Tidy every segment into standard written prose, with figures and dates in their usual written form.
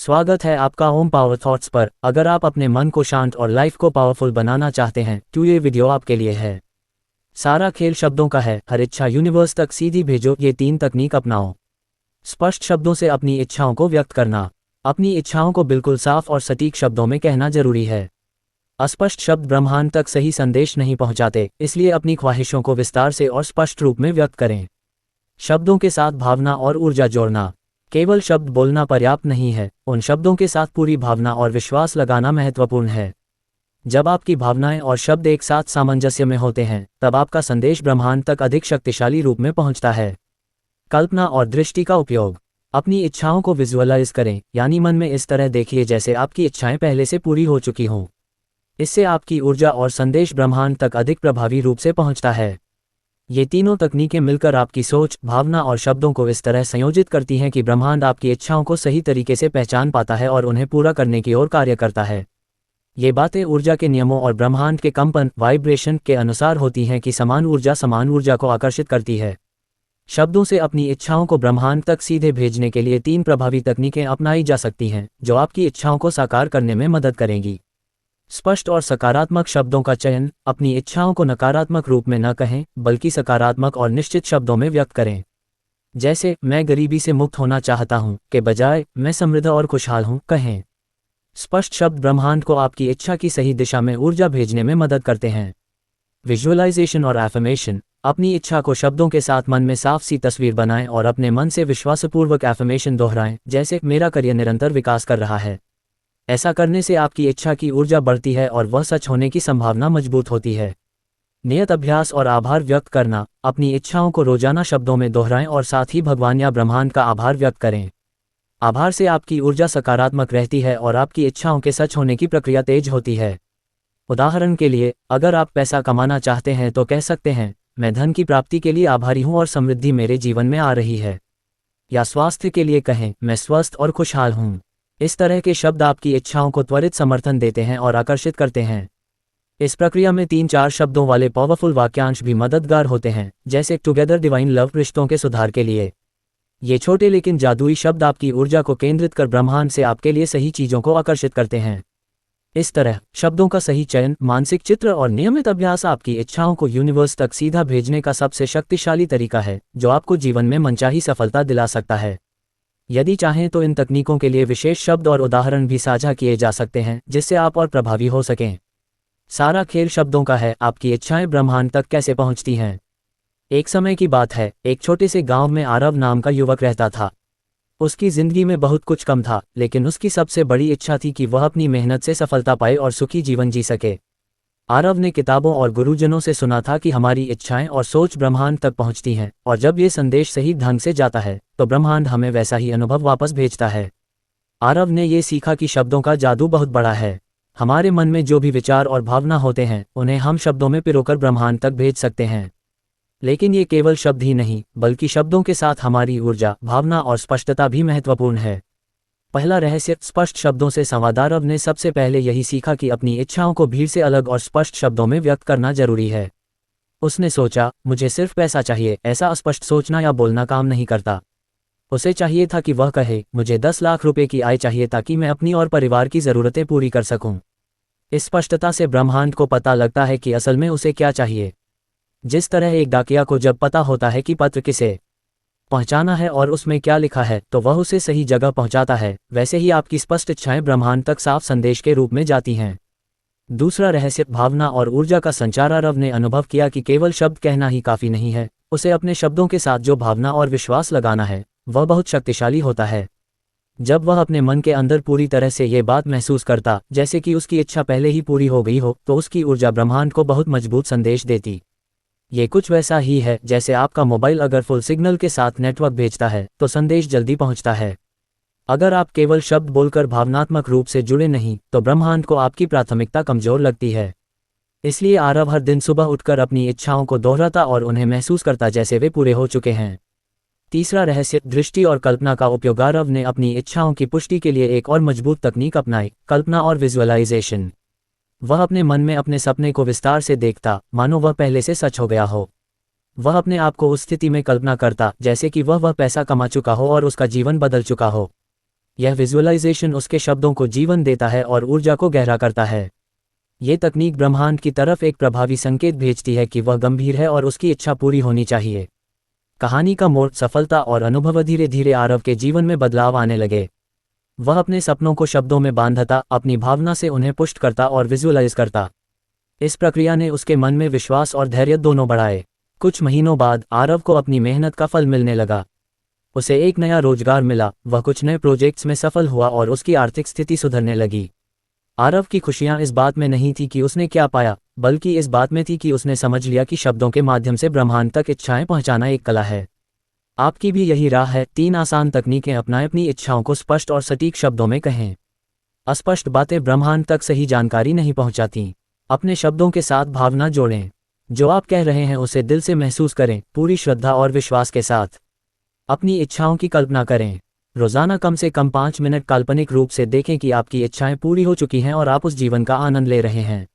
स्वागत है आपका होम पावर थॉट्स पर। अगर आप अपने मन को शांत और लाइफ को पावरफुल बनाना चाहते हैं तो ये वीडियो आपके लिए है। सारा खेल शब्दों का है, हर इच्छा यूनिवर्स तक सीधी भेजो। ये 3 तकनीक अपनाओ। स्पष्ट शब्दों से अपनी इच्छाओं को व्यक्त करना। अपनी इच्छाओं को बिल्कुल साफ और सटीक शब्दों में कहना जरूरी है। अस्पष्ट शब्द ब्रह्मांड तक सही संदेश नहीं पहुंचाते, इसलिए अपनी ख्वाहिशों को विस्तार से और स्पष्ट रूप में व्यक्त करें। शब्दों के साथ भावना और ऊर्जा जोड़ना। केवल शब्द बोलना पर्याप्त नहीं है, उन शब्दों के साथ पूरी भावना और विश्वास लगाना महत्वपूर्ण है। जब आपकी भावनाएं और शब्द एक साथ सामंजस्य में होते हैं, तब आपका संदेश ब्रह्मांड तक अधिक शक्तिशाली रूप में पहुंचता है। कल्पना और दृष्टि का उपयोग। अपनी इच्छाओं को विजुअलाइज करें, यानी मन में इस तरह देखिए जैसे आपकी इच्छाएं पहले से पूरी हो चुकी हों। इससे आपकी ऊर्जा और संदेश ब्रह्मांड तक अधिक प्रभावी रूप से पहुंचता है। ये तीनों तकनीकें मिलकर आपकी सोच, भावना और शब्दों को इस तरह संयोजित करती हैं कि ब्रह्मांड आपकी इच्छाओं को सही तरीके से पहचान पाता है और उन्हें पूरा करने की ओर कार्य करता है। ये बातें ऊर्जा के नियमों और ब्रह्मांड के कंपन वाइब्रेशन के अनुसार होती हैं कि समान ऊर्जा को आकर्षित करती है। शब्दों से अपनी इच्छाओं को ब्रह्मांड तक सीधे भेजने के लिए 3 प्रभावी तकनीकें अपनाई जा सकती हैं, जो आपकी इच्छाओं को साकार करने में मदद करेंगी। स्पष्ट और सकारात्मक शब्दों का चयन। अपनी इच्छाओं को नकारात्मक रूप में न कहें, बल्कि सकारात्मक और निश्चित शब्दों में व्यक्त करें। जैसे मैं गरीबी से मुक्त होना चाहता हूं के बजाय मैं समृद्ध और खुशहाल हूं कहें। स्पष्ट शब्द ब्रह्मांड को आपकी इच्छा की सही दिशा में ऊर्जा भेजने में मदद करते हैं। विजुअलाइजेशन और एफर्मेशन। अपनी इच्छा को शब्दों के साथ मन में साफ सी तस्वीर बनाएं और अपने मन से विश्वासपूर्वक एफर्मेशन दोहराएं, जैसे मेरा करियर निरंतर विकास कर रहा है। ऐसा करने से आपकी इच्छा की ऊर्जा बढ़ती है और वह सच होने की संभावना मजबूत होती है। नियत अभ्यास और आभार व्यक्त करना। अपनी इच्छाओं को रोजाना शब्दों में दोहराएं और साथ ही भगवान या ब्रह्मांड का आभार व्यक्त करें। आभार से आपकी ऊर्जा सकारात्मक रहती है और आपकी इच्छाओं के सच होने की प्रक्रिया तेज होती है। उदाहरण के लिए, अगर आप पैसा कमाना चाहते हैं तो कह सकते हैं, मैं धन की प्राप्ति के लिए आभारी हूं और समृद्धि मेरे जीवन में आ रही है। या स्वास्थ्य के लिए कहें, मैं स्वस्थ और खुशहाल हूं। इस तरह के शब्द आपकी इच्छाओं को त्वरित समर्थन देते हैं और आकर्षित करते हैं। इस प्रक्रिया में 3-4 शब्दों वाले पावरफुल वाक्यांश भी मददगार होते हैं, जैसे टुगेदर डिवाइन लव रिश्तों के सुधार के लिए। ये छोटे लेकिन जादुई शब्द आपकी ऊर्जा को केंद्रित कर ब्रह्मांड से आपके लिए सही चीजों को आकर्षित करते हैं। इस तरह शब्दों का सही चयन, मानसिक चित्र और नियमित अभ्यास आपकी इच्छाओं को यूनिवर्स तक सीधा भेजने का सबसे शक्तिशाली तरीका है, जो आपको जीवन में मनचाही सफलता दिला सकता है। यदि चाहें तो इन तकनीकों के लिए विशेष शब्द और उदाहरण भी साझा किए जा सकते हैं, जिससे आप और प्रभावी हो सकें। सारा खेल शब्दों का है, आपकी इच्छाएं ब्रह्मांड तक कैसे पहुंचती हैं। एक समय की बात है, एक छोटे से गांव में आरव नाम का युवक रहता था। उसकी जिंदगी में बहुत कुछ कम था, लेकिन उसकी सबसे बड़ी इच्छा थी कि वह अपनी मेहनत से सफलता पाए और सुखी जीवन जी सके। आरव ने किताबों और गुरुजनों से सुना था कि हमारी इच्छाएं और सोच ब्रह्मांड तक पहुंचती हैं, और जब ये संदेश सही ढंग से जाता है तो ब्रह्मांड हमें वैसा ही अनुभव वापस भेजता है। आरव ने ये सीखा कि शब्दों का जादू बहुत बड़ा है। हमारे मन में जो भी विचार और भावना होते हैं, उन्हें हम शब्दों में पिरोकर ब्रह्मांड तक भेज सकते हैं। लेकिन ये केवल शब्द ही नहीं, बल्कि शब्दों के साथ हमारी ऊर्जा, भावना और स्पष्टता भी महत्वपूर्ण है। पहला रहस्य, स्पष्ट शब्दों से संवाद। आरव ने सबसे पहले यही सीखा कि अपनी इच्छाओं को भीड़ से अलग और स्पष्ट शब्दों में व्यक्त करना जरूरी है। उसने सोचा, मुझे सिर्फ पैसा चाहिए, ऐसा अस्पष्ट सोचना या बोलना काम नहीं करता। उसे चाहिए था कि वह कहे, मुझे 10 लाख रुपए की आय चाहिए ताकि मैं अपनी और परिवार की ज़रूरतें पूरी कर सकूं। इस स्पष्टता से ब्रह्मांड को पता लगता है कि असल में उसे क्या चाहिए। जिस तरह एक डाकिया को जब पता होता है कि पत्र किसे पहुंचाना है और उसमें क्या लिखा है, तो वह उसे सही जगह पहुंचाता है, वैसे ही आपकी स्पष्ट इच्छाएं ब्रह्मांड तक साफ संदेश के रूप में जाती हैं। दूसरा रहस्य, भावना और ऊर्जा का संचार। आरव ने अनुभव किया कि केवल शब्द कहना ही काफी नहीं है, उसे अपने शब्दों के साथ जो भावना और विश्वास लगाना है, वह बहुत शक्तिशाली होता है। जब वह अपने मन के अंदर पूरी तरह से ये बात महसूस करता, जैसे कि उसकी इच्छा पहले ही पूरी हो गई हो, तो उसकी ऊर्जा ब्रह्मांड को बहुत मजबूत संदेश देती। ये कुछ वैसा ही है जैसे आपका मोबाइल अगर फुल सिग्नल के साथ नेटवर्क भेजता है तो संदेश जल्दी पहुंचता है। अगर आप केवल शब्द बोलकर भावनात्मक रूप से जुड़े नहीं, तो ब्रह्मांड को आपकी प्राथमिकता कमजोर लगती है। इसलिए आरव हर दिन सुबह उठकर अपनी इच्छाओं को दोहराता और उन्हें महसूस करता जैसे वे पूरे हो चुके हैं। तीसरा रहस्य, दृष्टि और कल्पना का उपयोग। आरव ने अपनी इच्छाओं की पुष्टि के लिए एक और मजबूत तकनीक अपनाई, कल्पना और विजुअलाइजेशन। वह अपने मन में अपने सपने को विस्तार से देखता, मानो वह पहले से सच हो गया हो। वह अपने आप को उस स्थिति में कल्पना करता जैसे कि वह पैसा कमा चुका हो और उसका जीवन बदल चुका हो। यह विजुअलाइजेशन उसके शब्दों को जीवन देता है और ऊर्जा को गहरा करता है। ये तकनीक ब्रह्मांड की तरफ एक प्रभावी संकेत भेजती है कि वह गंभीर है और उसकी इच्छा पूरी होनी चाहिए। कहानी का मोड़, सफलता और अनुभव। धीरे धीरे आरव के जीवन में बदलाव आने लगे। वह अपने सपनों को शब्दों में बांधता, अपनी भावना से उन्हें पुष्ट करता और विजुअलाइज करता। इस प्रक्रिया ने उसके मन में विश्वास और धैर्य दोनों बढ़ाए। कुछ महीनों बाद आरव को अपनी मेहनत का फल मिलने लगा। उसे एक नया रोजगार मिला, वह कुछ नए प्रोजेक्ट्स में सफल हुआ और उसकी आर्थिक स्थिति सुधरने लगी। आरव की खुशियां इस बात में नहीं थी कि उसने क्या पाया, बल्कि इस बात में थी कि उसने समझ लिया कि शब्दों के माध्यम से ब्रह्मांड तक इच्छाएं पहुंचाना एक कला है। आपकी भी यही राह है। 3 आसान तकनीकें अपनाएं। अपनी इच्छाओं को स्पष्ट और सटीक शब्दों में कहें। अस्पष्ट बातें ब्रह्मांड तक सही जानकारी नहीं पहुंचाती। अपने शब्दों के साथ भावना जोड़ें। जो आप कह रहे हैं उसे दिल से महसूस करें, पूरी श्रद्धा और विश्वास के साथ। अपनी इच्छाओं की कल्पना करें। रोजाना कम से कम 5 मिनट काल्पनिक रूप से देखें कि आपकी इच्छाएं पूरी हो चुकी हैं और आप उस जीवन का आनंद ले रहे हैं।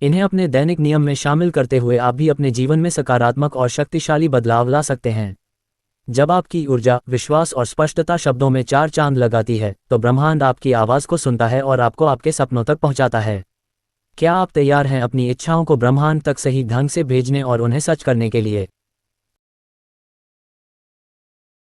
इन्हें अपने दैनिक नियम में शामिल करते हुए आप भी अपने जीवन में सकारात्मक और शक्तिशाली बदलाव ला सकते हैं। जब आपकी ऊर्जा, विश्वास और स्पष्टता शब्दों में 4 चांद लगाती है, तो ब्रह्मांड आपकी आवाज़ को सुनता है और आपको आपके सपनों तक पहुंचाता है। क्या आप तैयार हैं अपनी इच्छाओं को ब्रह्मांड तक सही ढंग से भेजने और उन्हें सच करने के लिए?